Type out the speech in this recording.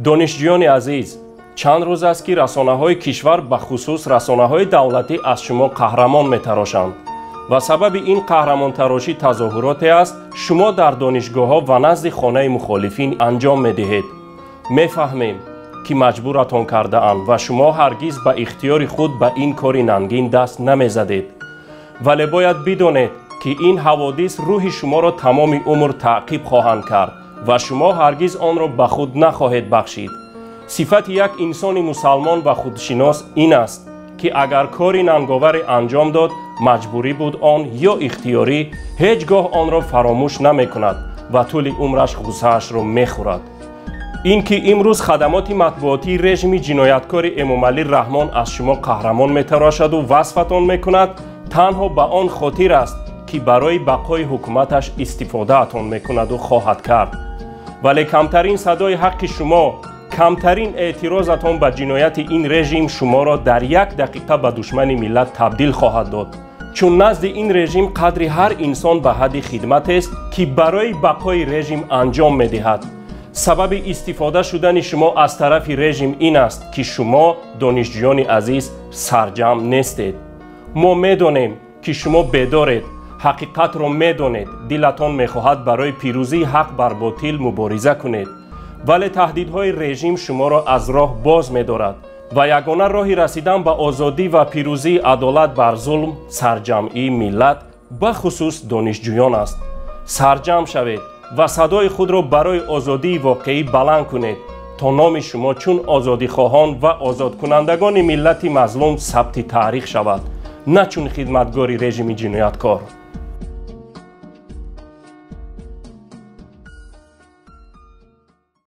دانشجویان عزیز، چند روز است که رسانه‌های کشور به خصوص رسانه‌های دولتی از شما قهرمان می‌تراشند و سبب این قهرمان تراشی تظاهراتی است شما در دانشگاه‌ها و نزد خانه مخالفین انجام می‌دهید. می‌فهمیم که مجبورتان کرده‌اند و شما هرگز به اختیار خود به این کار ننگین دست نمی‌زدید، ولی باید بدانید که این حوادث روح شما را تمام عمر تعقیب خواهند کرد و شما هرگز آن را به خود نخواهید بخشید. صفت یک انسان مسلمان و خودشناس این است که اگر کاری ننگاور انجام داد، مجبوری بود آن یا اختیاری، هیچگاه آن را فراموش نمی کند و طول عمرش غصه‌اش را می خورد. اینکه امروز خدمات مطبوعاتی رژیم جنایتکار امام علی رحمان از شما قهرمان می تراشد و وصفتان می کند، تنها به آن خاطر است که برای بقای حکومتش استفاده اتان می کند و خواهد کرد. ولی کمترین صدای حق شما، کمترین اعتراضتان به جنایت این رژیم شما را در یک دقیقه به دشمن ملت تبدیل خواهد داد، چون نزد این رژیم قدر هر انسان به حد خدمت است که برای بقای رژیم انجام می دهد. سبب استفاده شدن شما از طرف رژیم این است که شما دانشجویان عزیز سرجم نیستید. ما می دانیم که شما بیدارید، حقیقت را می دانید، دلتان می خواهد برای پیروزی حق بر باطل مبارزه کنید، ولی تهدیدهای رژیم شما را از راه باز می دارد و یگانه راه رسیدن به آزادی و پیروزی عدالت بر ظلم سرجمعی ملت به خصوص دانشجویان است. سرجم شوید و صدای خود را برای آزادی واقعی بلند کنید تا نام شما چون آزادی خواهان و آزاد کنندگان ملت مظلوم ثبت تاریخ شود، نه چون خدمتگار رژیم جنایتکار.